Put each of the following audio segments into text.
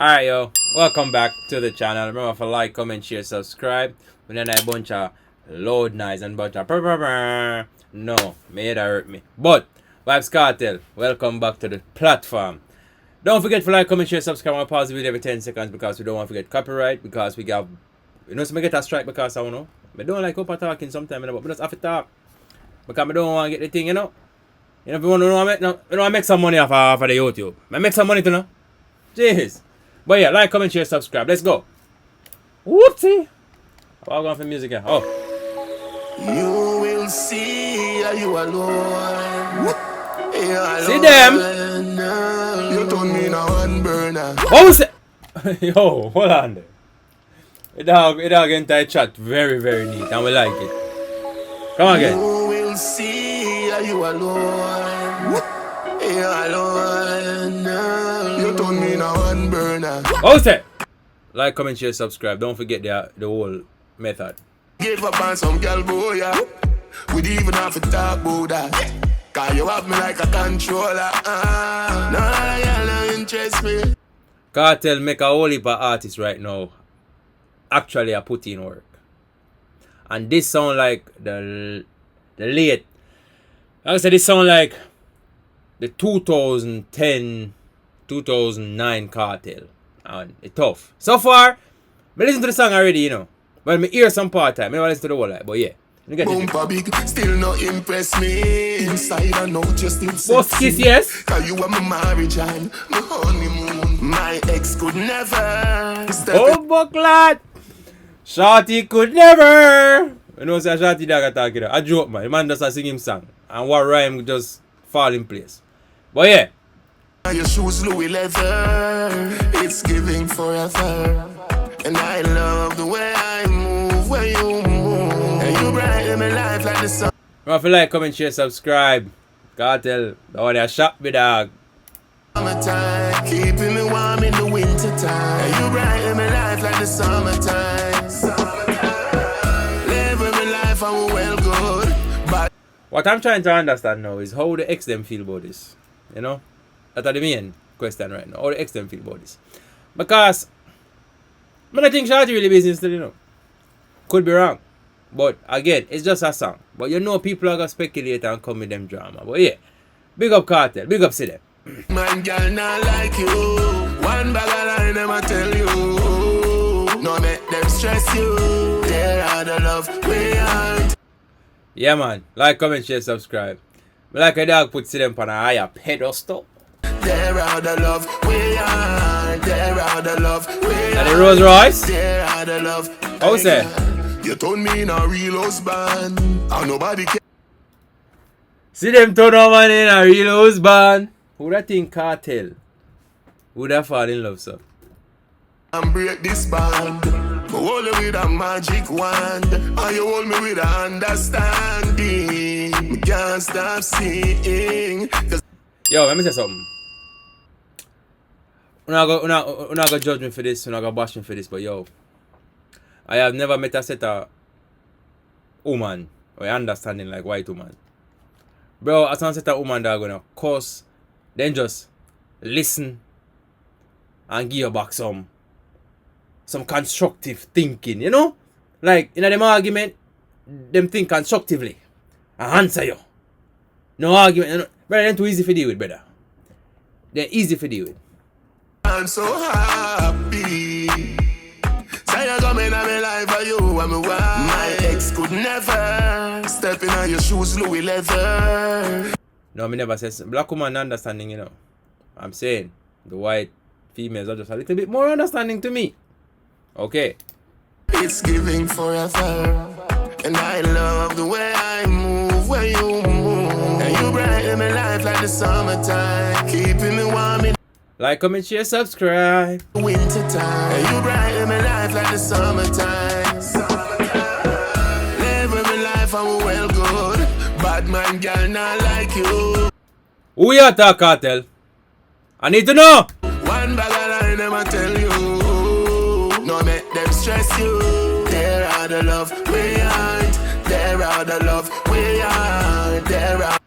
Alright, yo, welcome back to the channel. Remember to like, comment, share, subscribe. We then a bunch of loud noise and bunch of no, made that hurt me. But Vybz Kartel, welcome back to the platform. Don't forget to like, comment, share, subscribe, and pause the video every 10 seconds because we don't want to get copyright, because we got, you know, so we get a strike because I don't know. I don't like Outta talking sometimes, but we just have to talk. Because I don't want to get the thing, you know. You know, if you want to make some money off of the YouTube. I make some money to know. Jeez. But yeah, like, comment, share, subscribe. Let's go. Whoopsie. I'm going for music here. Oh. You will see, are you alone? See them. You turn me in a one burner. What was it? Yo, hold on there. It dog entire chat very, very neat, and we like it. Come again. You will see, are you alone? You're alone. You turn me in a one burner. What was it? Like, comment, share, subscribe. Don't forget the whole method. Give up on some girl boy, yeah. We didn't even have to talk about that. Cause you have me like a controller. No, you don't interest me. Kartel make a whole heap of artists right now actually are put in work. And this sound like the late, like I said, this sound like the 2010, 2009 Kartel. And it's tough. So far, I listen to the song already, you know. Well, I hear some part time. I never listen to the whole lot, but yeah. Bumper big, still not impress me. Inside and out, you still both kiss, yes. Cause you are my marriage and my honeymoon. My ex could never. Oh, bucklat! Shorty could never. You know, say Shorty dog attack it. A joke, man. The man just sing him song. And what rhyme just fall in place. But yeah. Your shoes Louis leather. It's giving forever. And I love the way I move, where you move. And you brighten my life like the sun. Remember to like, comment, share, subscribe. Kartel, the one that shot me, dog. Summertime, keeping me warm in the winter time. And you brighten my life like the summertime. Living my life, I'm well good. But what I'm trying to understand now is how the ex them feel about this. You know? That's the main question right now. How the ex them feel about this. Because I think Shorty really business still, you know. Could be wrong. But again, it's just a song. But you know people are gonna speculate and come with them drama. But yeah. Big up Kartel. Big up see them. Man, girl, not like you. One bag of line, them I tell you. No make them stress you. There are the love we aren't. Yeah, man. Like, comment, share, subscribe. But like a dog put see them on a higher pedestal. There are the love we are. There are the love we are. And the Rose Royce. There are the love. How say? You turn me in a real husband. And nobody can. See them turn over in a real husband. Who that think Kartel would have fall in love, sir? And break this band. But hold it with a magic wand. And you hold me with a understanding. Me can't stop seeing. Yo, let me say something. We're not gonna judge me for this, we're not gonna bash me for this, but yo, I have never met a set of woman or understanding like white woman. Bro, as a set of woman that are gonna curse, then just listen and give you back some constructive thinking, you know? Like in them argument, them think constructively and answer you. No argument, you know? Brother, they're too easy for deal with, brother. They're easy for deal with. I'm so happy. Say you're coming in my life for you, I'm a wife. My ex could never step in on your shoes, Louis leather. No, me never said black woman understanding, you know. I'm saying the white females are just a little bit more understanding to me. Okay. It's giving forever. And I love the way I move, where you move. And you brighten my life like the summertime. Keeping me warm in like, comment, share, subscribe. winter time. And you brighten my life like the summertime. Living my life, I'm well good. Bad man, girl, not like you. Who you talk, Kartel? I need to know. One bag of line, them I tell you. No make them stress you. There are the love we aren't. There are the love we are. There are.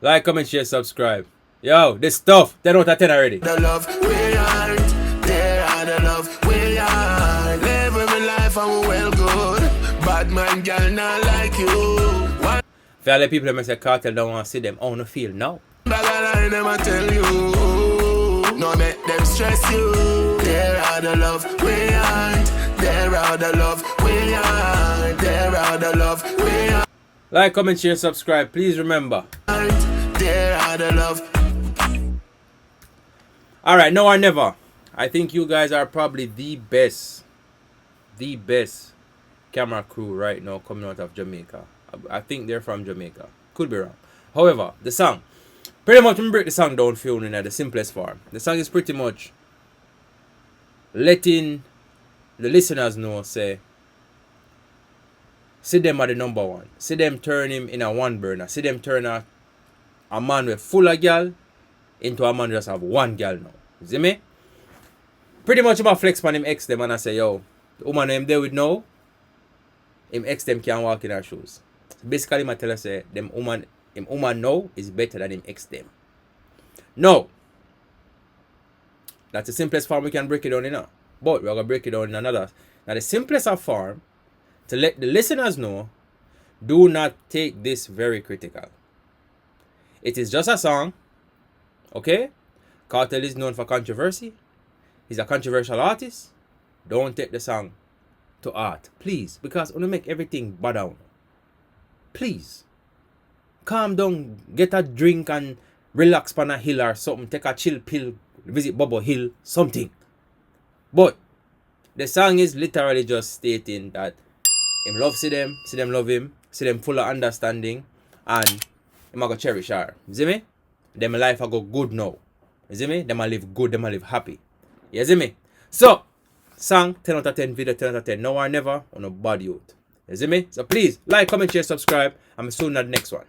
Like, comment, share, subscribe. Yo, this stuff, 10 out of 10 already. The love we aren't. There For all the people that say Kartel don't want to see them, I want to feel now. Bag of line, them I tell you. No make them stress you. There are the love we aren't. There are the love we aren't. There are the love we aren't. Like, comment, share, subscribe. Please remember. There are the love. Alright, now or never. I think you guys are probably the best camera crew right now coming out of Jamaica. I think they're from Jamaica. Could be wrong. However, the song. Pretty much, we break the song down for you in the simplest form. The song is pretty much letting the listeners know, say, see them are the number one. See them turn him in a one burner. See them turn a man with full of girl into a man just have one girl now. You see me? Pretty much about flex on him ex them and I say, yo, the woman him there with now, him ex them can't walk in her shoes. Basically, I tell her say, him woman now is better than him ex them. No. That's the simplest form we can break it down in. But we're going to break it down in another. Now, the simplest of form, to let the listeners know, do not take this very critical. It is just a song. Okay? Kartel is known for controversy. He's a controversial artist. Don't take the song to art. Please. Because when you make everything bad down. Please. Calm down. Get a drink and relax on a hill or something. Take a chill pill. Visit Bubble Hill. Something. But the song is literally just stating that him love see them love him, see them full of understanding, and him a go cherish her. You see me? Them life a go good now. You see me? Them a live good, them a live happy. You see me? So, song 10 out of 10, video 10 out of 10. Now or never on a body youth. You see me? So please, like, comment, share, subscribe. I'm soon at the next one.